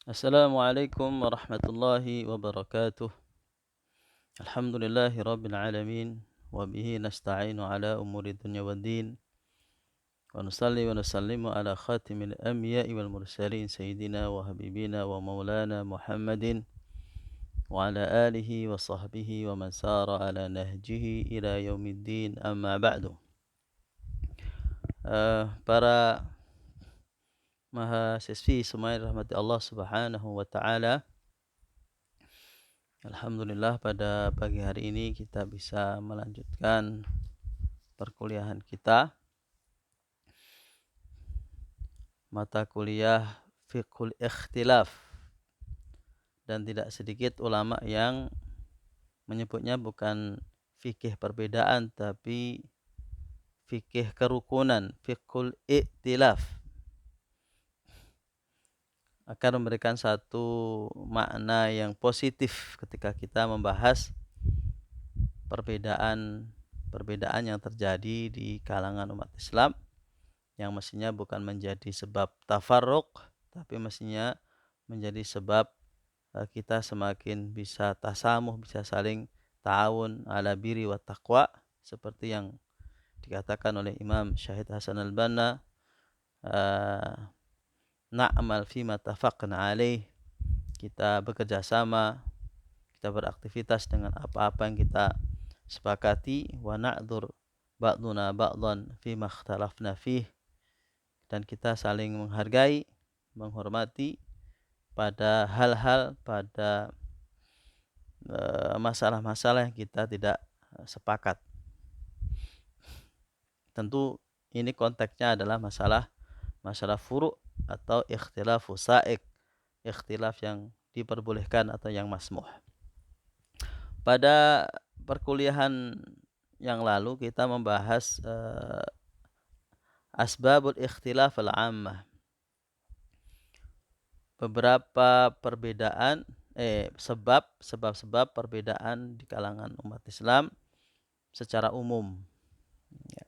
Assalamualaikum warahmatullahi wabarakatuh. Alhamdulillahi rabbil alamin wa bihi nasta'inu ala umuri dunya waddin wa nusalli wa nusallimu ala khatimil anbiya'i wal mursalin sayyidina wa habibina wa maulana Muhammadin wa ala alihi wa sahbihi wa man sara ala nahjihi ila yaumiddin amma ba'du. Para mahasiswi semuanya rahmati Allah Subhanahu wa taala. Alhamdulillah pada pagi hari ini kita bisa melanjutkan perkuliahan kita, mata kuliah Fiqhul Ikhtilaf, dan tidak sedikit ulama yang menyebutnya bukan fikih perbedaan tapi fikih kerukunan, Fiqhul Iktilaf, akan memberikan satu makna yang positif ketika kita membahas perbedaan yang terjadi di kalangan umat Islam, yang mestinya bukan menjadi sebab tafarruq tapi mestinya menjadi sebab kita semakin bisa tasamuh, bisa saling ta'awun ala birri wa taqwa, seperti yang dikatakan oleh Imam Syahid Hasan al-Banna, na'mal fima tafaqna alaih, kita bekerja sama, kita beraktivitas dengan apa-apa yang kita sepakati, wa na'dzur ba'duna ba'dhan fima ikhtalafna fih, dan kita saling menghargai, menghormati pada hal-hal, pada masalah-masalah yang kita tidak sepakat. Tentu ini konteksnya adalah masalah furu' atau ikhtilaf sa'iq, ikhtilaf yang diperbolehkan atau yang masmuh. Pada perkuliahan yang lalu kita membahas asbabul ikhtilaf al-ammah, beberapa perbedaan sebab-sebab perbedaan di kalangan umat Islam secara umum. Ya.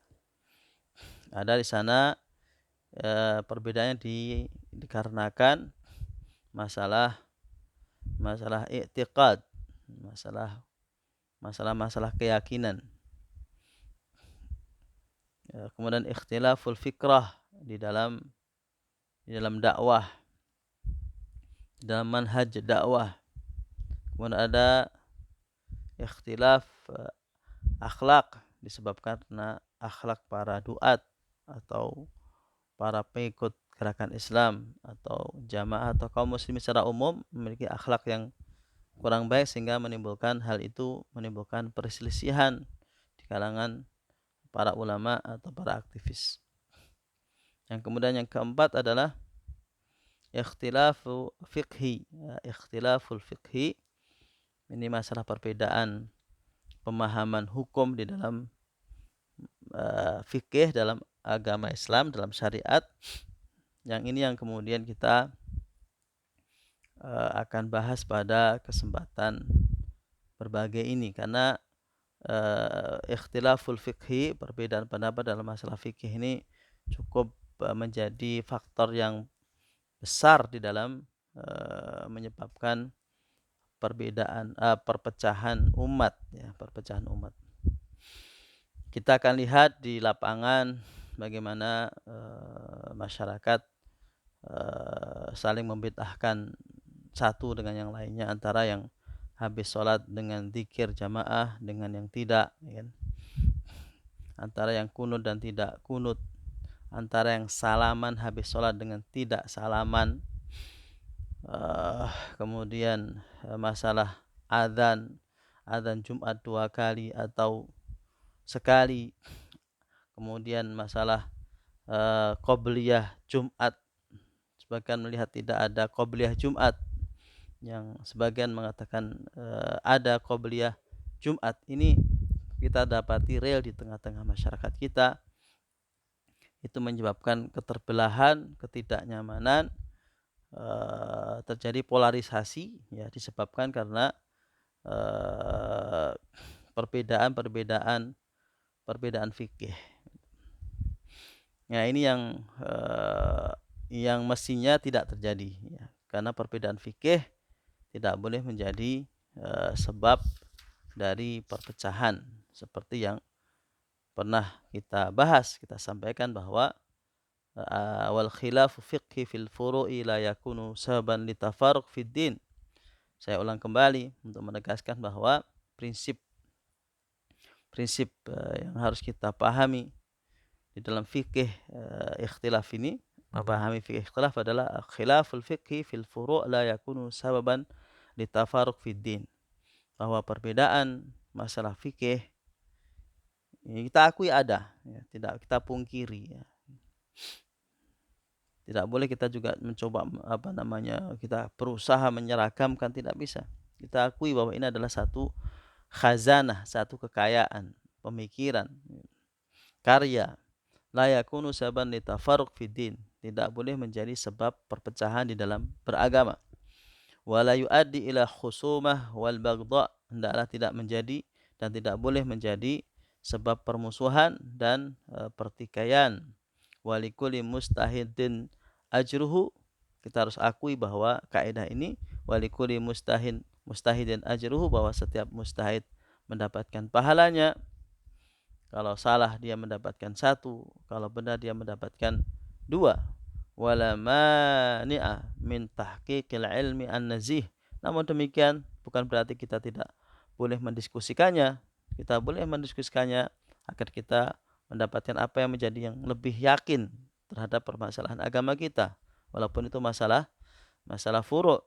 Ada di sana perbedaannya dikarenakan masalah i'tiqad, masalah keyakinan. Kemudian ikhtilaful fikrah di dalam dakwah, dalam manhaj dakwah. Kemudian ada ikhtilaf akhlak, disebabkan karena akhlak para duat atau para pengikut gerakan Islam atau jamaah atau kaum muslimin secara umum memiliki akhlak yang kurang baik, sehingga menimbulkan perselisihan di kalangan para ulama atau para aktivis. Yang kemudian yang keempat adalah ikhtilaful fiqhi. Ini masalah perbedaan pemahaman hukum di dalam fikih, dalam agama Islam, dalam syariat. Yang ini yang kemudian kita akan bahas pada kesempatan berbagai ini, karena ikhtilaful fiqhi, perbedaan pendapat dalam masalah fikih ini cukup menjadi faktor yang besar di dalam menyebabkan perpecahan umat, ya, perpecahan umat. Kita akan lihat di lapangan bagaimana masyarakat saling membid'ahkan satu dengan yang lainnya, antara yang habis sholat dengan zikir jamaah dengan yang tidak, ya, antara yang kunut dan tidak kunut, antara yang salaman habis sholat dengan tidak salaman. Kemudian masalah adzan Jumat 2 kali atau sekali. Kemudian masalah qobliyah Jumat, sebagian melihat tidak ada qobliyah Jumat, yang sebagian mengatakan ada qobliyah Jumat. Ini kita dapati real di tengah-tengah masyarakat kita. Itu menyebabkan keterbelahan, ketidaknyamanan, terjadi polarisasi, ya, disebabkan karena perbedaan fikih. Ya, ini yang mestinya tidak terjadi, ya. karena perbedaan fikih tidak boleh menjadi sebab dari perpecahan, seperti yang pernah kita bahas, kita sampaikan bahwa wal khilafu fiqhi fil furu'i la yakunu sababan litafarruq fid din. Saya ulang kembali untuk menegaskan bahwa prinsip yang harus kita pahami di dalam fikih ikhtilaf ini, memahami fikih ikhtilaf adalah khilaful fiqhi fil furu' la yakunu sababan litafarruq fid din. Bahwa perbedaan masalah fikih ini kita akui ada, ya, tidak kita pungkiri, ya. Tidak boleh kita juga mencoba kita berusaha menyeragamkan, tidak bisa. Kita akui bahwa ini adalah satu khazanah, satu kekayaan pemikiran, karya. La yakunu sababan litafarruq fid din. Tidak boleh menjadi sebab perpecahan di dalam beragama. Wala yuaddi ila khusumah wal baghdha. Hendaklah tidak menjadi dan tidak boleh menjadi sebab permusuhan dan pertikaian. Walikulli mustahidin ajruhu. Kita harus akui bahwa kaidah ini walikulli mustahidin ajruhu, bahwa setiap mustahid mendapatkan pahalanya. Kalau salah dia mendapatkan 1, kalau benar dia mendapatkan 2. Wala mani'a min tahqiqil ilmi an-nazih. Namun demikian bukan berarti kita tidak boleh mendiskusikannya. Kita boleh mendiskusikannya agar kita mendapatkan apa yang menjadi yang lebih yakin terhadap permasalahan agama kita, walaupun itu masalah furu'.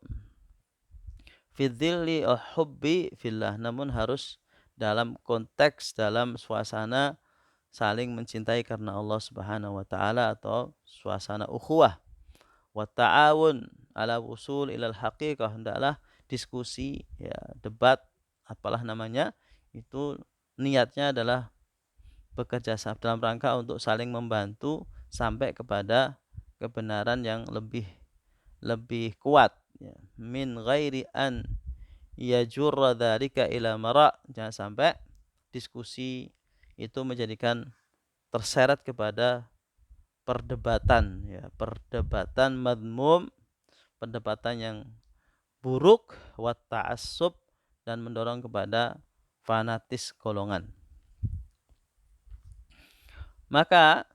Fi dhilli hubbi fillah, namun harus dalam konteks, dalam suasana saling mencintai karena Allah Subhanahu wa taala, atau suasana ukhuwah. Wa ta'awun ala wusul ilal haqiqah, hendaklah diskusi, ya, debat, apalah namanya, itu niatnya adalah bekerja sama dalam rangka untuk saling membantu sampai kepada kebenaran yang lebih kuat, ya. Min ghairi an yajurra dzalika ila mara', jangan sampai diskusi itu menjadikan terseret kepada perdebatan, ya, perdebatan madmum, perdebatan yang buruk, wa ta'assub, dan mendorong kepada fanatis golongan. Maka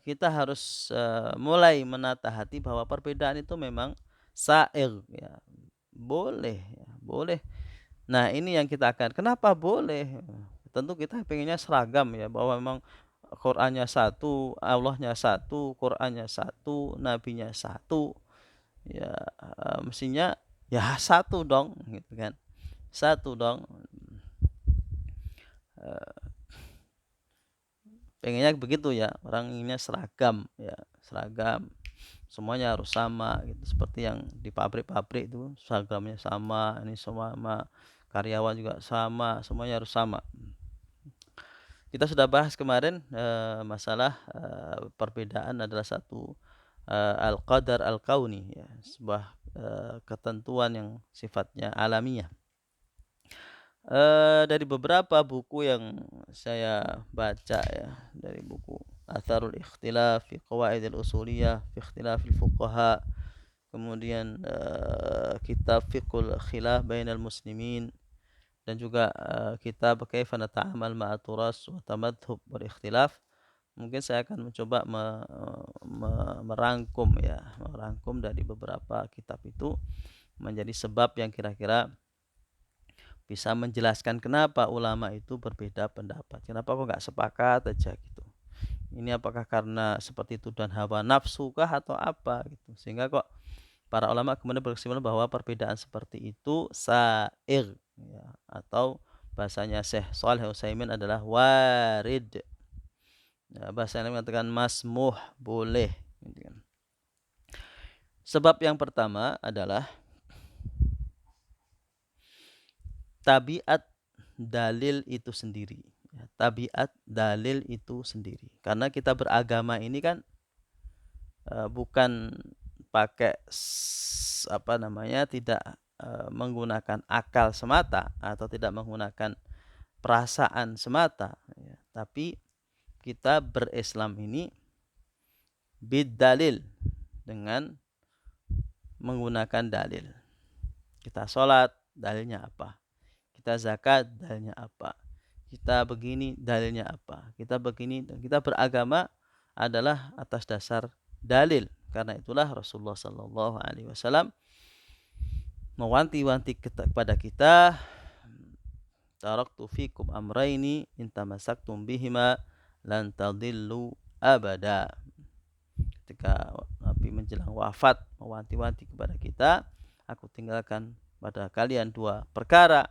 kita harus mulai menata hati bahwa perbedaan itu memang sa'ir, ya, boleh, ya, boleh. Nah, ini yang kita akan, kenapa boleh? Tentu kita pengennya seragam, ya, bahwa memang Qur'annya satu, Allahnya satu, Qur'annya satu, nabinya satu. Ya, mestinya ya satu dong, gitu kan. Satu dong. Pengennya begitu, ya. Orang inginnya seragam, ya, seragam. Semuanya harus sama, gitu. Seperti yang di pabrik-pabrik itu seragamnya sama, ini semua sama, karyawan juga sama, semuanya harus sama. Kita sudah bahas kemarin masalah perbedaan adalah satu al-qadar al-kauni, ya, sebuah ketentuan yang sifatnya alamiah. Dari beberapa buku yang saya baca, ya, dari buku Atharul Ikhtilaf fi Qawaidil Usuliyah fi Ikhtilafil Fuqaha, kemudian kitab Fiqhul Khilaf Bainal Muslimin, dan juga kitab Kaifa Nata'amal Ma'a Turas wa Tamadhub wal Ikhtilaf. Mungkin saya akan mencoba merangkum dari beberapa kitab itu menjadi sebab yang kira-kira bisa menjelaskan kenapa ulama itu berbeda pendapat. Kenapa kok nggak sepakat aja, gitu. Ini apakah karena seperti itu dan hawa nafsu kah atau apa, gitu. Sehingga kok para ulama kemudian berkesimpulan bahwa perbedaan seperti itu sa'ir, ya, atau bahasanya Syekh Shalih Utsaimin adalah warid. Ya, bahasa yang mengatakan masmuh, boleh, gitu kan. Sebab yang pertama adalah tabiat dalil itu sendiri, ya, tabiat dalil itu sendiri. Karena kita beragama ini kan bukan pakai tidak menggunakan akal semata atau tidak menggunakan perasaan semata, ya. Tapi kita berislam ini bid dalil, dengan menggunakan dalil. Kita sholat, dalilnya apa? Kita zakat, dalilnya apa? Kita begini, dalilnya apa? Kita begini, kita beragama adalah atas dasar dalil. Karena itulah Rasulullah Sallallahu Alaihi Wasallam mewanti-wanti kepada kita, taraktu fikum amraini in tamassaktum bihima lan tadillu abada. Ketika Nabi menjelang wafat mewanti-wanti kepada kita, aku tinggalkan pada kalian dua perkara,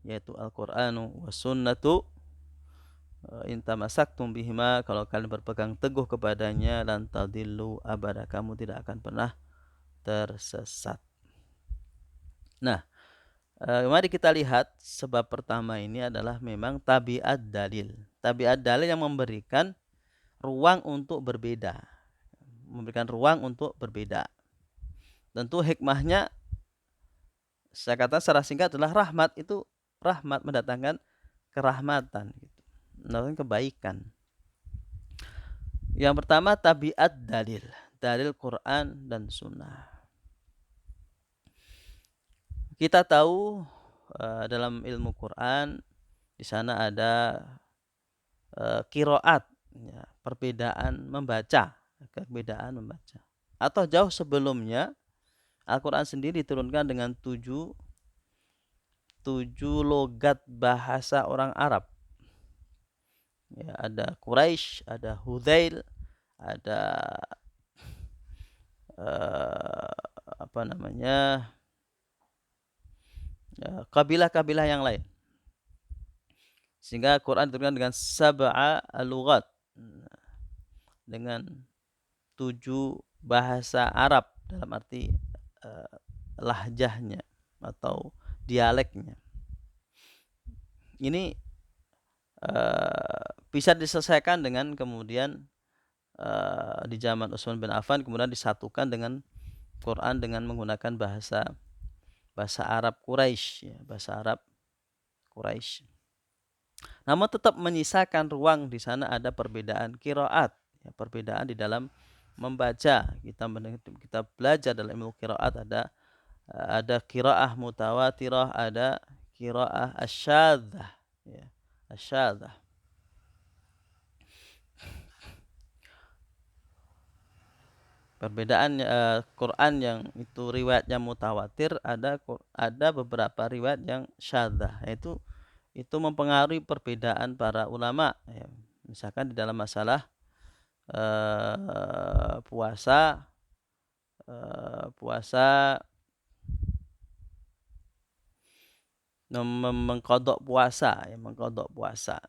yaitu Al-Qur'anu was sunnatu. In tamassaktum bihima, kalau kalian berpegang teguh kepadanya, lan tadillu abada, kamu tidak akan pernah tersesat. Nah, mari kita lihat sebab pertama ini adalah memang tabiat dalil. Tabiat dalil yang memberikan ruang untuk berbeda. Memberikan ruang untuk berbeda. Tentu hikmahnya, saya katakan secara singkat, adalah rahmat. Itu rahmat, mendatangkan kerahmatan, mendatangkan kebaikan. Yang pertama tabiat dalil. Dalil Quran dan Sunnah. Kita tahu dalam ilmu Quran di sana ada qiraat, ya, perbedaan membaca. Atau jauh sebelumnya Al-Quran sendiri diturunkan dengan tujuh logat bahasa orang Arab. Ya, ada Quraisy, ada Hudzail, ada kabilah-kabilah yang lain. Sehingga Quran diturunkan dengan sab'a al-lughat, dengan 7 bahasa Arab, dalam arti lahjahnya atau dialeknya. Ini bisa diselesaikan dengan kemudian di zaman Utsman bin Affan kemudian disatukan dengan Quran dengan menggunakan bahasa Arab Quraisy, ya, bahasa Arab Quraisy. Namun tetap menyisakan ruang, di sana ada perbedaan qiraat, ya, perbedaan di dalam membaca. Kita belajar dalam ilmu qiraat, ada qiraah mutawatirah, ada qiraah asyadzah, ya, asyadzah. Perbedaan Quran yang itu riwayatnya mutawatir, ada beberapa riwayat yang syadzah, yaitu itu mempengaruhi perbedaan para ulama, ya. Misalkan di dalam masalah puasa mengqadha puasa, ya, mengqadha puasa.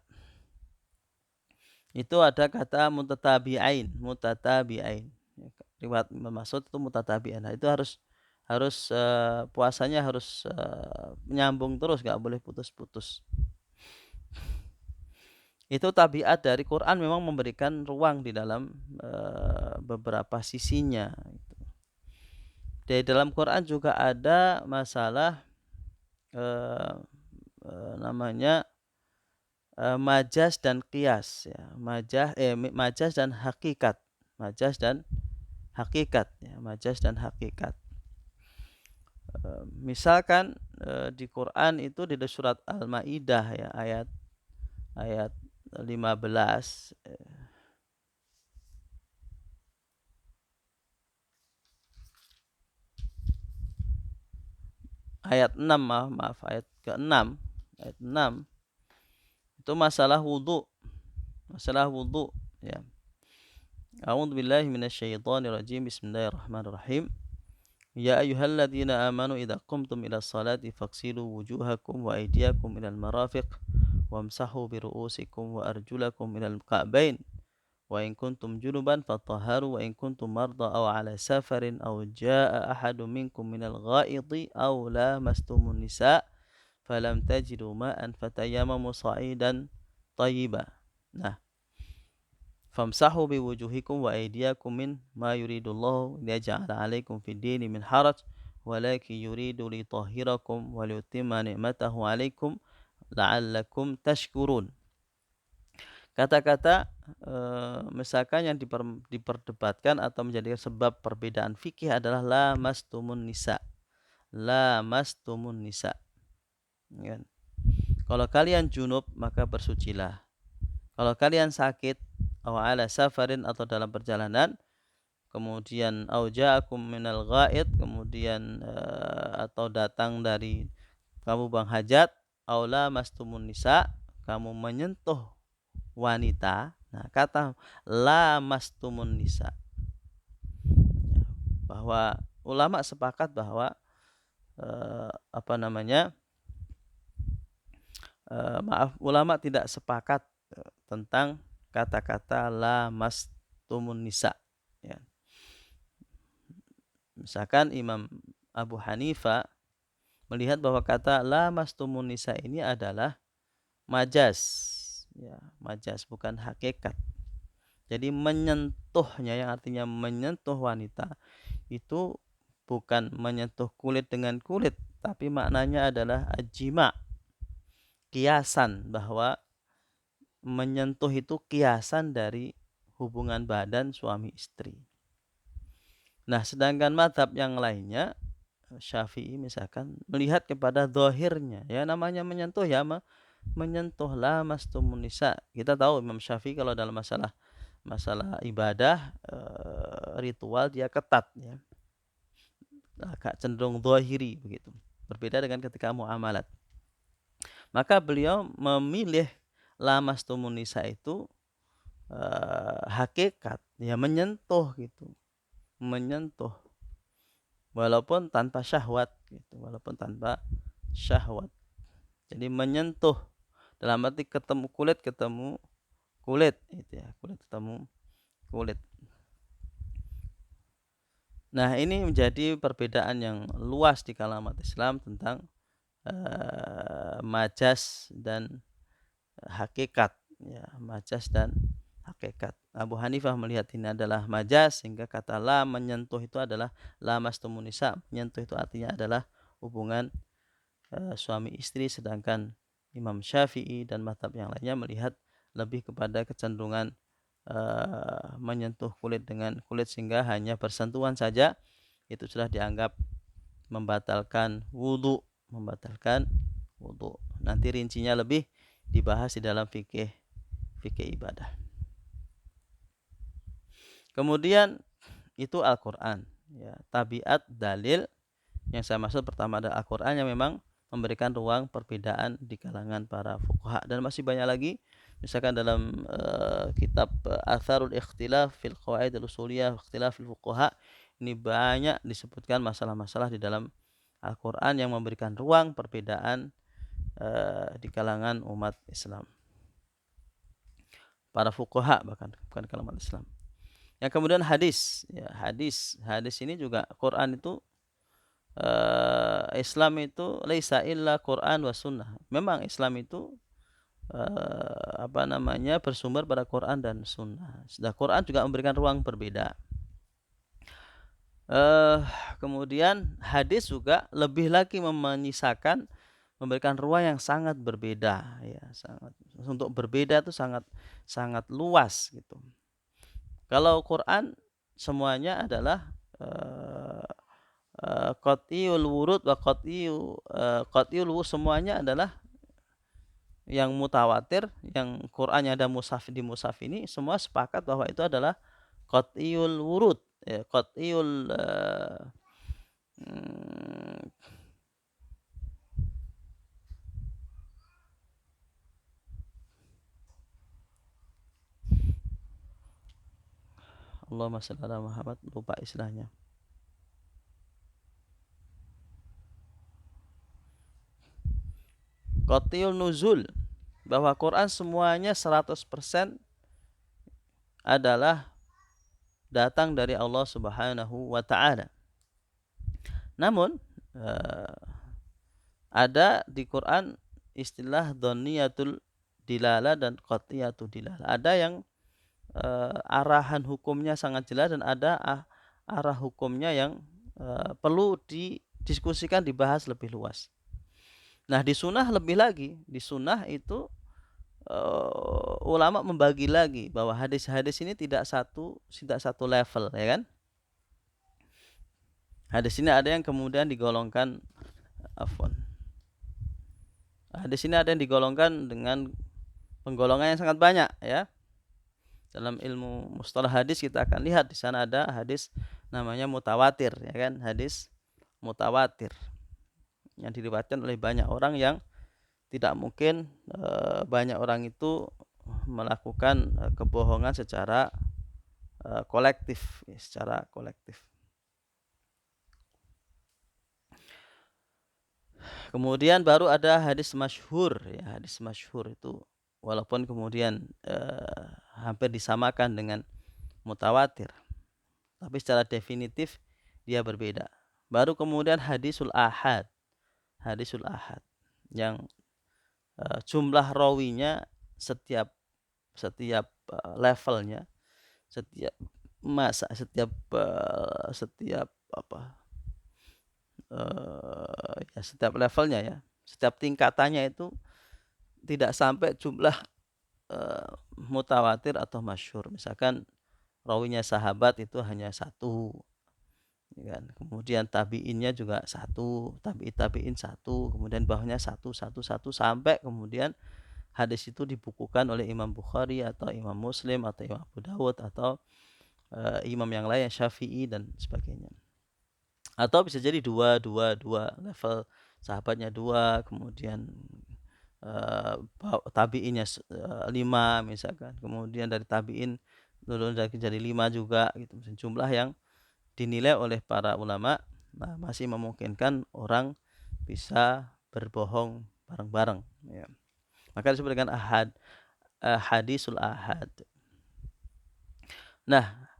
Itu ada kata mutatabi'ain. Riwayat Ibnu Mas'ud itu mutatabi'ain. Nah, itu harus puasanya harus menyambung terus, nggak boleh putus-putus. Itu tabiat dari Quran, memang memberikan ruang di dalam beberapa sisinya. Di dalam Quran juga ada masalah namanya majaz dan qiyas, ya. Majaz dan hakikat. Majaz dan hakikat. Misalkan di Quran itu di surat Al-Maidah, ya, ayat 15, ayat 6, maaf, ayat ke-6, ayat 6 itu masalah wudu, ya. A'udzu billahi minasyaitonir rajim. Bismillahirrahmanirrahim. Ya ayyuhalladzina amanu idza qumtum ilas salati faghsilu wujuhakum wa aydiyakum ilal marafiq wamsahu bi ru'usikum wa arjulakum ilal ka'bain wa in kuntum junuban fatahharu wa in kuntum marda aw ala safarin aw jaa'a ahadun minkum minal gha'iti aw lamastumun nisa falam tajidu ma'an fatayammamu sa'idan thayyiba. Nah, famsahu biwujuhikum wa aydiyakum min ma yuridullahu liyaj'ala 'alaikum fid dini min haraj walakin yuridu litahhirakum wa liyutimma ni'matahu 'alaikum la'allakum tashkurun. Kata-kata misalkan yang diperdebatkan atau menjadi sebab perbedaan fikih adalah lamastumun nisa. Lamastumun nisa. Ya. Kalau kalian junub maka bersucilah. Kalau kalian sakit aw ala safarin atau dalam perjalanan, kemudian au ja'akum minal ghaid, kemudian atau datang dari kamu buang hajat, aw lamastumun nisa, kamu menyentuh wanita. Nah, kata lamastumun nisa, bahwa ulama sepakat bahwa ulama tidak sepakat tentang kata-kata lamastumun nisa. Ya. Misalkan Imam Abu Hanifah melihat bahwa kata lamastumun nisa ini adalah majaz, ya, majaz bukan hakikat. Jadi menyentuhnya, yang artinya menyentuh wanita, itu bukan menyentuh kulit dengan kulit, tapi maknanya adalah jima, kiasan, bahwa menyentuh itu kiasan dari hubungan badan suami istri. Nah, sedangkan mazhab yang lainnya, Syafi'i misalkan, melihat kepada zahirnya. Ya, namanya menyentuh ya menyentuh lamastumun nisa. Kita tahu Imam Syafi'i kalau dalam masalah ibadah ritual dia ketat, ya, agak cenderung zahiri begitu. Berbeda dengan ketika muamalat. Maka beliau memilih lamastumun nisa itu hakikat, ya, menyentuh gitu. Menyentuh walaupun tanpa syahwat gitu, walaupun tanpa syahwat. Jadi menyentuh dalam arti ketemu kulit gitu ya, kulit ketemu kulit. Nah, ini menjadi perbedaan yang luas di kalangan umat Islam tentang majas dan hakikat, ya, majas dan hakikat. Abu Hanifah melihat ini adalah majas, sehingga kata la menyentuh itu adalah lamastumun nisa. Menyentuh itu artinya adalah hubungan suami istri, sedangkan Imam Syafi'i dan mazhab yang lainnya melihat lebih kepada kecenderungan menyentuh kulit dengan kulit, sehingga hanya bersentuhan saja itu sudah dianggap membatalkan wudu. Nanti rincinya lebih dibahas di dalam fikih ibadah. Kemudian itu Al-Qur'an, ya, tabiat dalil yang saya maksud pertama adalah Al-Qur'an yang memang memberikan ruang perbedaan di kalangan para fuqaha, dan masih banyak lagi. Misalkan dalam kitab Atharul Ikhtilaf fil Qawaid al-Usuliyah wa Ikhtilaf fil Fuqaha, ini banyak disebutkan masalah-masalah di dalam Al-Qur'an yang memberikan ruang perbedaan di kalangan umat Islam. Para fuqaha bahkan, bukan kalangan umat Islam. Yang kemudian hadis, ya, hadis ini juga Quran itu Islam itu laisa illa Quran wa sunnah. Memang Islam itu bersumber pada Quran dan sunnah. Sedangkan Quran juga memberikan ruang berbeda. Kemudian hadis juga lebih lagi menyisakan, memberikan ruang yang sangat berbeda, ya, untuk berbeda itu sangat luas gitu. Kalau Quran semuanya adalah qat'iyul wurud wa qat'iyul wurud, semuanya adalah yang mutawatir, yang Quran yang ada di mushaf ini semua sepakat bahwa itu adalah qat'iyul wurud, ya, qat'iyul Allahumma shalli ala Muhammad, lupa istilahnya. Qat'iyul nuzul, bahwa Quran semuanya 100% adalah datang dari Allah Subhanahu wa taala. Namun ada di Quran istilah dhonniyatul dilalah dan qat'iyatul dilalah. Ada yang arahan hukumnya sangat jelas, dan ada arah hukumnya yang perlu didiskusikan, dibahas lebih luas. Nah, di sunnah lebih lagi. Di sunnah itu ulama membagi lagi bahwa hadis-hadis ini tidak satu level, ya kan? Hadis ini ada yang kemudian digolongkan afwan. Hadis ini ada yang digolongkan dengan penggolongan yang sangat banyak, ya. Dalam ilmu mustalah hadis kita akan lihat di sana ada hadis namanya mutawatir, ya kan? Hadis mutawatir yang diriwayatkan oleh banyak orang yang tidak mungkin banyak orang itu melakukan kebohongan secara kolektif, ya, secara kolektif. Kemudian baru ada hadis masyhur, ya. Hadis masyhur itu walaupun kemudian hampir disamakan dengan mutawatir, tapi secara definitif dia berbeda. Baru kemudian hadisul ahad. Hadisul ahad yang jumlah rawinya setiap levelnya, setiap masa, setiap ya setiap levelnya, ya, setiap tingkatannya itu tidak sampai jumlah mutawatir atau masyhur. Misalkan rawinya sahabat itu hanya satu, ya kan? Kemudian tabiinnya juga satu, tabiin satu, kemudian bawahnya satu sampai kemudian hadis itu dibukukan oleh Imam Bukhari atau Imam Muslim atau Imam Abu Dawud atau imam yang lain, Syafi'i dan sebagainya. Atau bisa jadi dua level, sahabatnya dua, kemudian tabiinnya 5 misalkan, kemudian dari tabiin turun jadi 5 juga gitu. Jumlah yang dinilai oleh para ulama masih memungkinkan orang bisa berbohong bareng-bareng, ya. Maka disebut dengan hadisul ahad. Nah,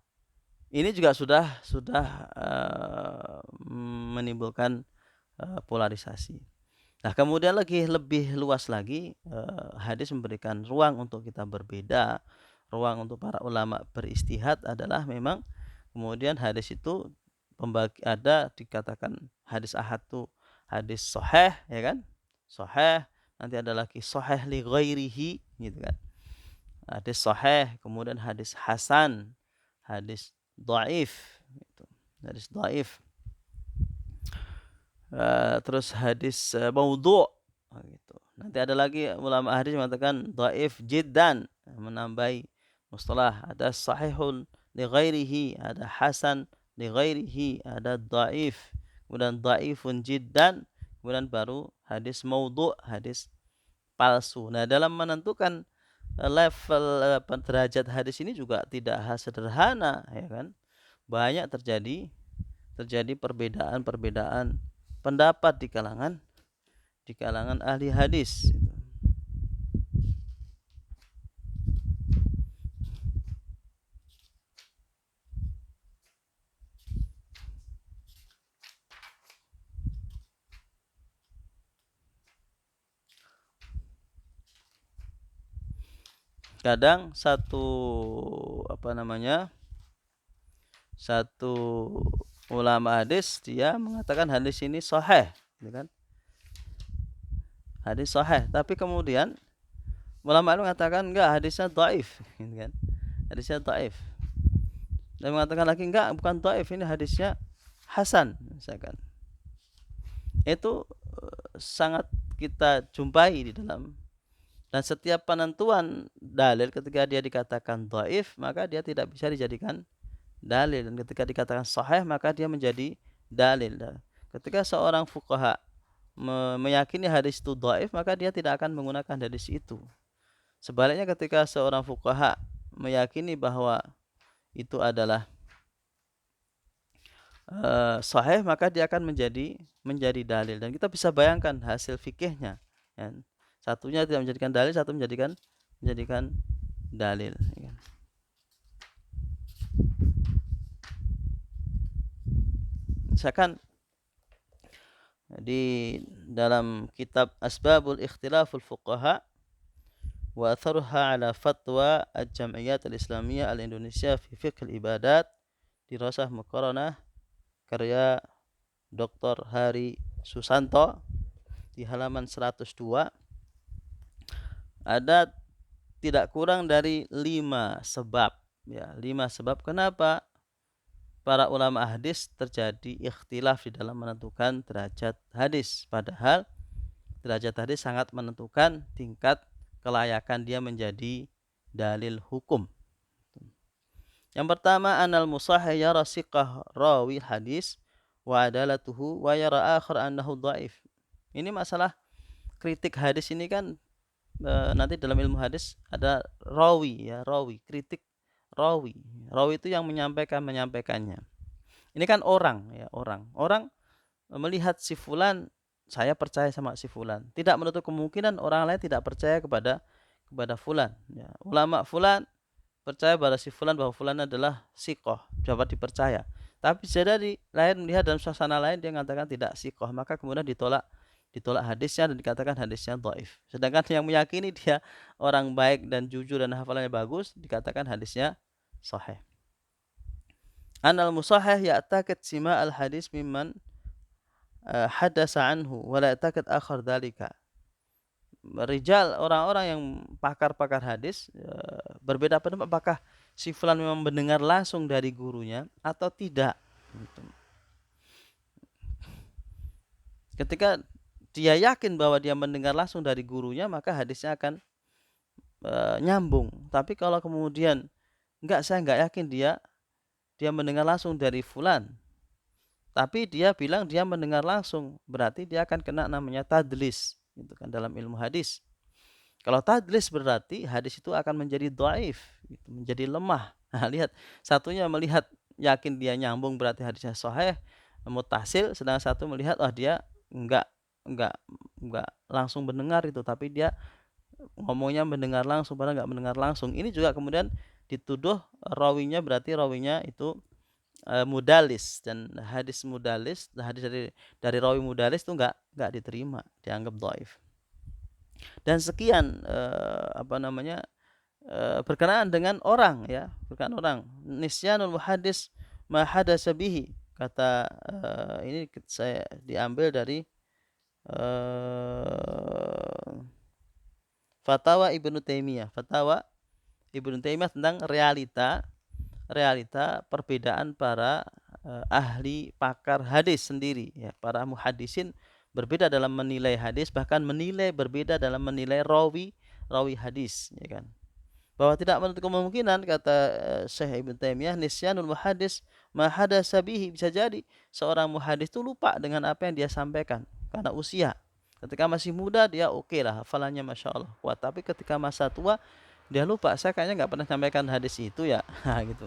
ini juga sudah menimbulkan polarisasi. Nah, kemudian lebih luas lagi, hadis memberikan ruang untuk kita berbeda, ruang untuk para ulama beristihad adalah memang kemudian hadis itu ada dikatakan hadis ahad itu hadis sahih, ya kan? Sahih, nanti ada lagi sahih li ghairihi, gitu kan. Hadis sahih, kemudian hadis hasan, hadis dhaif, gitu. Hadis dhaif. Terus hadis maudhu', gitu. Nanti ada lagi ulama hadis mengatakan dhaif jiddan, menambahi mustalah. Ada sahihun li ghairihi, ada hasan li ghairihi, ada dhaif, kemudian dhaifun jiddan, kemudian baru hadis maudhu', hadis palsu. Nah, dalam menentukan level derajat hadis ini juga tidak sederhana, ya kan? Banyak terjadi perbedaan pendapat di kalangan ahli hadis. Kadang satu ulama hadis dia mengatakan hadis ini sahih, gitu kan? Hadis sahih, tapi kemudian ulama lain mengatakan enggak, hadisnya dhaif, gitu kan? Hadisnya dhaif. Dan mengatakan lagi enggak, bukan dhaif, ini hadisnya hasan, misalkan. Itu sangat kita jumpai di dalam, dan setiap penentuan dalil ketika dia dikatakan dhaif, maka dia tidak bisa dijadikan dalil, dan ketika dikatakan sahih maka dia menjadi dalil. Ketika seorang fuqaha meyakini hadis itu dhaif, maka dia tidak akan menggunakan hadis itu. Sebaliknya ketika seorang fuqaha meyakini bahwa itu adalah sahih, maka dia akan menjadi dalil, dan kita bisa bayangkan hasil fikihnya, ya. Satunya tidak menjadikan dalil, satu menjadikan dalil, ya. Misalkan di dalam kitab Asbabul Ikhtilaful Fuqaha wa atharuha ala fatwa al-Jam'iyat al-Islamiyah al-Indonesia fi Fiqh al-Ibadat, dirasah muqaranah karya Dr. Hari Susanto, di halaman 102 ada tidak kurang dari 5 sebab, ya, 5 sebab kenapa para ulama hadis terjadi ikhtilaf di dalam menentukan derajat hadis. Padahal derajat hadis sangat menentukan tingkat kelayakan dia menjadi dalil hukum. Yang pertama, anal musahih yara siqah rawi hadis wa adalatuhu wa yara akhar annahu dhaif. Ini masalah kritik hadis ini kan nanti dalam ilmu hadis ada rawi, ya, rawi, kritik rawi. Rawi itu yang menyampaikannya. Ini kan orang, ya, orang. Orang melihat si fulan, saya percaya sama si fulan. Tidak menutup kemungkinan orang lain tidak percaya kepada fulan, ya. Ulama fulan percaya pada si fulan bahwa fulan adalah siqah, dapat dipercaya. Tapi bisa jadi lain melihat dalam suasana lain dia mengatakan tidak siqah, maka kemudian ditolak hadisnya dan dikatakan hadisnya dhaif. Sedangkan yang meyakini dia orang baik dan jujur dan hafalannya bagus dikatakan hadisnya sahih. Anal musahih ya'taqid sima al hadis mimman hadasa anhu wa la ya'taqid akhar dzalika. Rijal, orang-orang yang pakar-pakar hadis berbeda pendapat apakah si fulan memang mendengar langsung dari gurunya atau tidak, gitu. Ketika dia yakin bahwa dia mendengar langsung dari gurunya, maka hadisnya akan nyambung. Tapi kalau kemudian saya enggak yakin dia mendengar langsung dari fulan, tapi dia bilang dia mendengar langsung, berarti dia akan kena namanya tadlis, gitu kan, dalam ilmu hadis. Kalau tadlis berarti hadis itu akan menjadi dhaif, gitu, menjadi lemah. Nah, lihat, satunya melihat yakin dia nyambung berarti hadisnya sahih, muttasil, sedangkan satu melihat dia enggak enggak enggak langsung mendengar itu, tapi dia ngomongnya mendengar langsung padahal enggak mendengar langsung. Ini juga kemudian dituduh rawinya, berarti rawinya itu mudalis, dan hadis mudalis, hadis dari rawi mudalis itu enggak diterima, dianggap dhaif. Dan sekian berkenaan dengan orang, ya, berkenaan orang. Nisyanul muhaddis ma hadasa bihi, kata ini saya diambil dari Fatawa Ibnu Taimiyah tentang realita perbedaan para ahli pakar hadis sendiri, ya. Para muhaddisin berbeda dalam menilai hadis, bahkan berbeda dalam menilai rawi hadis, ya kan. Bahwa tidak menutup kemungkinan, kata Syekh Ibnu Taimiyah, nisyanul muhaddis ma hadasa bihi, bisa jadi seorang muhaddis itu lupa dengan apa yang dia sampaikan karena usia. Ketika masih muda dia oke lah, hafalannya masya Allah kuat, tapi ketika masa tua dia lupa, saya kayaknya nggak pernah sampaikan hadis itu, ya. Gitu.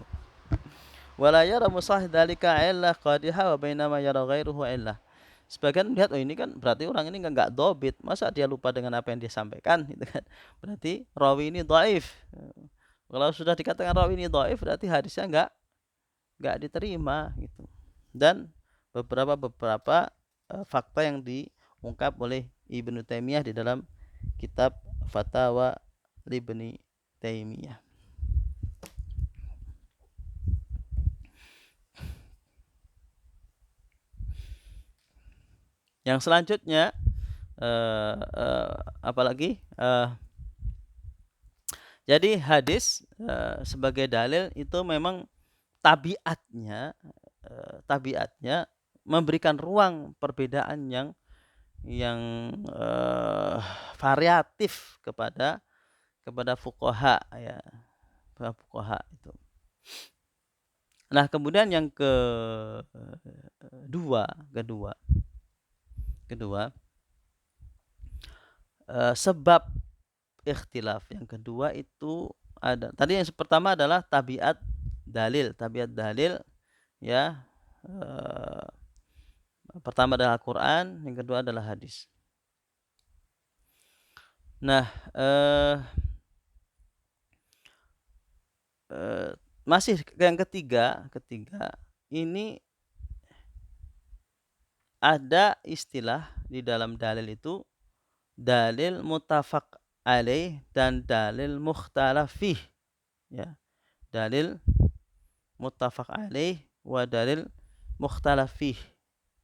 Wala yara musahih dzalika illah qadiha wa bainama yara ghairuhu illah. Sebagian melihat, ini kan berarti orang ini enggak dobit, masa dia lupa dengan apa yang dia sampaikan, gitu kan. Berarti rawi ini dhaif. Kalau sudah dikatakan rawi ini dhaif, berarti hadisnya enggak diterima, gitu. Dan beberapa fakta yang diungkap oleh Ibnu Taimiyah di dalam kitab Fatawa Ibnu Taimiyah. Yang selanjutnya apalagi jadi hadis sebagai dalil itu memang tabiatnya memberikan ruang perbedaan yang variatif kepada fuqaha, ya, fuqaha itu. Nah, kemudian yang kedua sebab ikhtilaf yang kedua itu ada. Tadi yang pertama adalah tabiat dalil, ya. Pertama adalah Al-Quran, yang kedua adalah hadis. Nah, masih yang ketiga ini ada istilah di dalam dalil itu, dalil muttafaq alaih dan dalil mukhtalaf fih, ya. Dalil muttafaq alaih wa dalil mukhtalaf fih,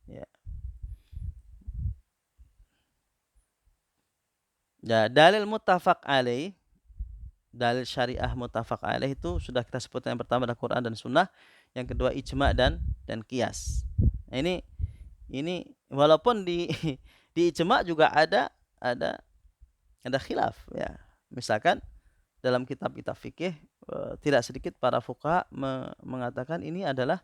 ya. Ya, dalil muttafaq alaih dalil syariah muttafaq alaih itu sudah kita sebutkan, yang pertama adalah Quran dan Sunnah, yang kedua ijma dan qiyas. Nah, ini walaupun di di ijma juga ada khilaf ya. Misalkan dalam kitab-kitab fikih tidak sedikit para fuqaha mengatakan ini adalah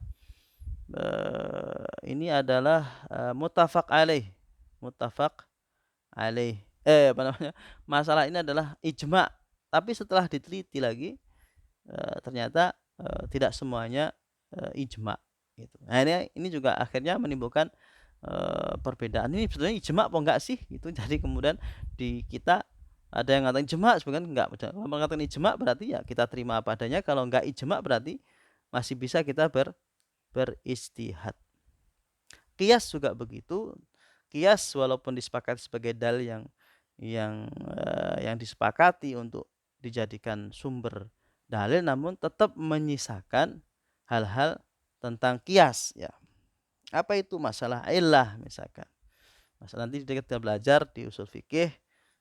muttafaq alaih. Muttafaq alaih. Apa namanya? Masalah ini adalah ijma. Tapi setelah diteliti lagi ternyata tidak semuanya ijma gitu. Nah, ini juga akhirnya menimbulkan perbedaan. Ini sebetulnya ijma apa enggak sih? Gitu. Jadi kemudian di kita ada yang mengatakan ijma, sebagian enggak. Kalau mengatakan ijma berarti ya kita terima apa adanya. Kalau enggak ijma berarti masih bisa kita beristihad. Qiyas juga begitu. Qiyas walaupun disepakati sebagai dalil yang disepakati untuk dijadikan sumber dalil, namun tetap menyisakan hal-hal tentang qiyas ya. Apa itu? Masalah illah misalkan. Masalah nanti kita belajar di usul fikih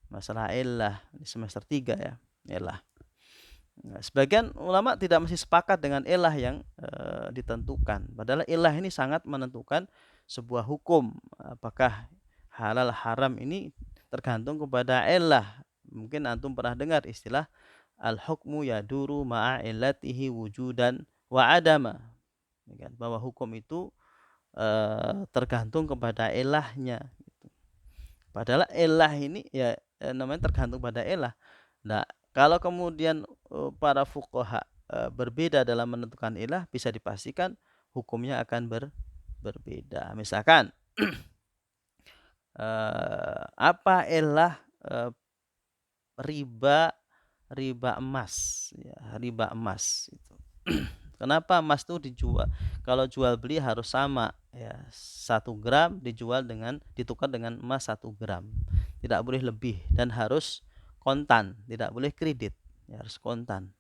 masalah illah di semester 3 ya, illah. Nah, sebagian ulama tidak masih sepakat dengan illah yang ditentukan. Padahal illah ini sangat menentukan sebuah hukum. Apakah halal haram ini tergantung kepada illah. Mungkin antum pernah dengar istilah al-hukmu yaduru ma'a illatihi wujudan wa adama. Bahwa hukum itu tergantung kepada ilahnya. Padahal ilah ini ya namanya tergantung pada ilah. Nah, kalau kemudian para fuqaha berbeda dalam menentukan ilah, bisa dipastikan hukumnya akan berbeda. Misalkan apa ilah riba emas ya, riba emas itu. Kenapa emas itu dijual? Kalau jual beli harus sama ya, 1 gram ditukar dengan emas 1 gram. Tidak boleh lebih dan harus kontan, tidak boleh kredit, ya, harus kontan.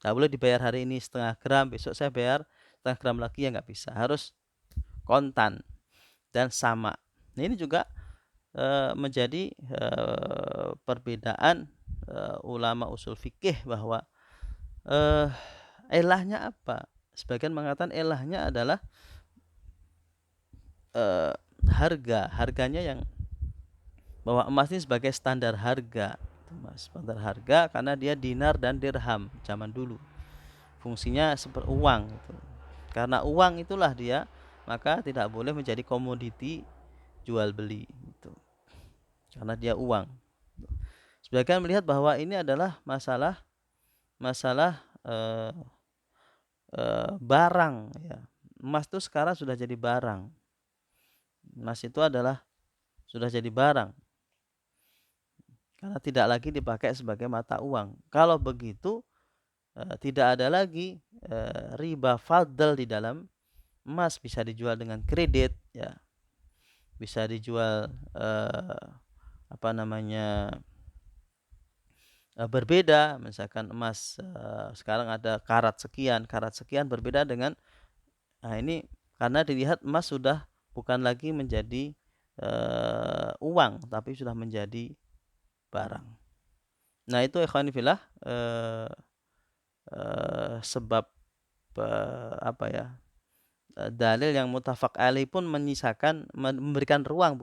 Tidak boleh dibayar hari ini setengah gram, besok saya bayar setengah gram lagi, ya nggak bisa. Harus kontan dan sama. Nah, ini juga menjadi perbedaan ulama usul fikih bahwa ilahnya apa? Sebagian mengatakan ilahnya adalah harganya, yang bahwa emas ini sebagai standar harga. Standar harga karena dia dinar dan dirham zaman dulu. Fungsinya seperti uang gitu. Karena uang itulah dia, maka tidak boleh menjadi komoditi jual beli gitu. Karena dia uang. Sebagian melihat bahwa ini adalah masalah barang ya. Emas itu sekarang sudah jadi barang. Emas itu sudah jadi barang. Karena tidak lagi dipakai sebagai mata uang. Kalau begitu tidak ada lagi riba fadl di dalam emas. Bisa dijual dengan kredit ya. Bisa dijual berbeda. Misalkan emas sekarang ada karat sekian berbeda dengan ini karena dilihat emas sudah bukan lagi menjadi uang, tapi sudah menjadi barang. Nah, itu ikhwan fillah sebab dalil yang muttafaq alaih pun memberikan ruang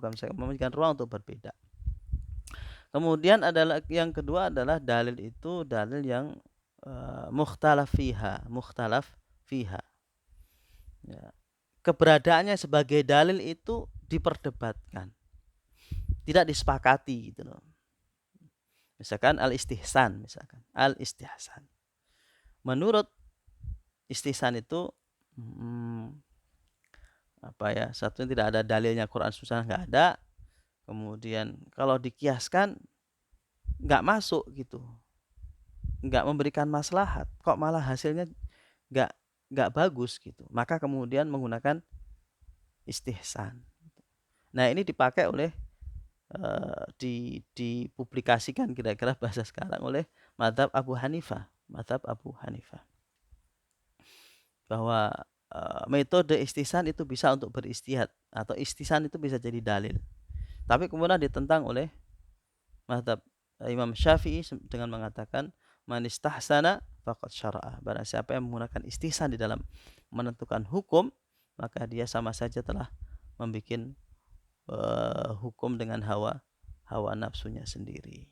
untuk berbeda. Kemudian adalah yang kedua adalah dalil yang mukhtalaf fiha. Ya. Keberadaannya sebagai dalil itu diperdebatkan, tidak disepakati gitu loh. Misalkan al-istihsan, menurut istihsan itu satu tidak ada dalilnya, Quran Sunnah nggak ada. Kemudian kalau dikiaskan nggak masuk gitu, nggak memberikan maslahat, kok malah hasilnya nggak bagus gitu. Maka kemudian menggunakan istihsan. Nah, ini dipakai oleh dipublikasikan kira-kira bahasa sekarang oleh mazhab Abu Hanifah, bahwa metode istihsan itu bisa untuk beristihad, atau istihsan itu bisa jadi dalil. Tapi kemudian ditentang oleh mazhab Imam Syafi'i dengan mengatakan man istahsana faqad syara'a. Barang siapa yang menggunakan istihsan di dalam menentukan hukum, maka dia sama saja telah membuat hukum dengan hawa hawa nafsunya sendiri.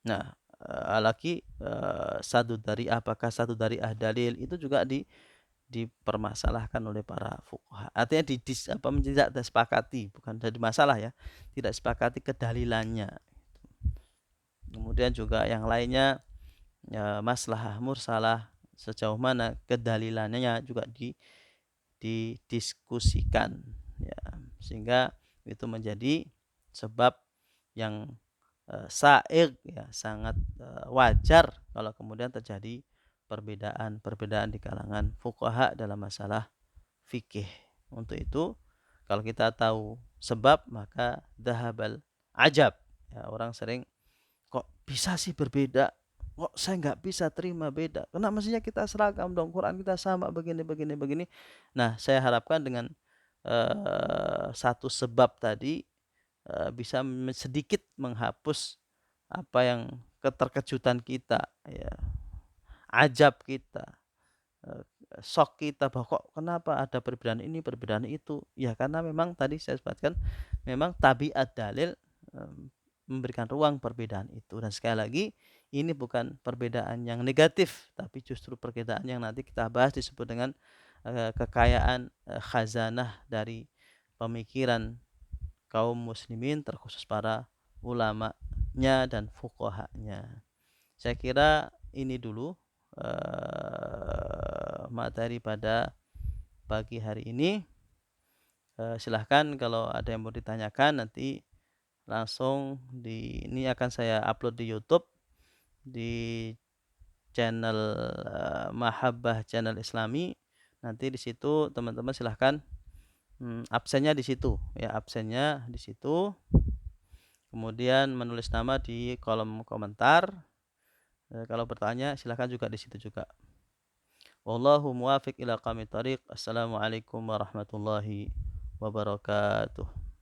Nah, lagi sadu dari apakah sadu dari dalil itu juga dipermasalahkan oleh para fuqaha. Artinya tidak disepakati, bukan jadi masalah ya. Tidak sepakati kedalilannya. Kemudian juga yang lainnya ya, maslahah mursalah sejauh mana kedalilannya juga didiskusikan ya, sehingga itu menjadi sebab yang sair ya, sangat wajar kalau kemudian terjadi perbedaan di kalangan fuqaha dalam masalah fikih. Untuk itu kalau kita tahu sebab maka dahabal ajab ya, orang sering kok bisa sih berbeda, kok saya nggak bisa terima beda, karena mestinya kita seragam dong, Quran kita sama begini begini begini. Nah, saya harapkan dengan satu sebab tadi bisa sedikit menghapus apa yang keterkejutan kita ya, ajab kita, eee, syok kita bahwa kok kenapa ada perbedaan ini, perbedaan itu. Ya karena memang tadi saya sebutkan memang tabiat dalil, memberikan ruang perbedaan itu. Dan sekali lagi ini bukan perbedaan yang negatif, tapi justru perbedaan yang nanti kita bahas disebut dengan kekayaan khazanah dari pemikiran kaum muslimin, terkhusus para ulamanya dan fuqahanya. Saya kira ini dulu materi pada pagi hari ini. Silahkan kalau ada yang mau ditanyakan nanti langsung ini akan saya upload di YouTube di channel Mahabbah Channel Islami. Nanti di situ teman-teman silahkan absennya di situ ya, absennya di situ. Kemudian menulis nama di kolom komentar. Kalau bertanya silahkan juga di situ juga. Wallahu muwafiq ila aqwamit thoriq. Assalamualaikum warahmatullahi wabarakatuh.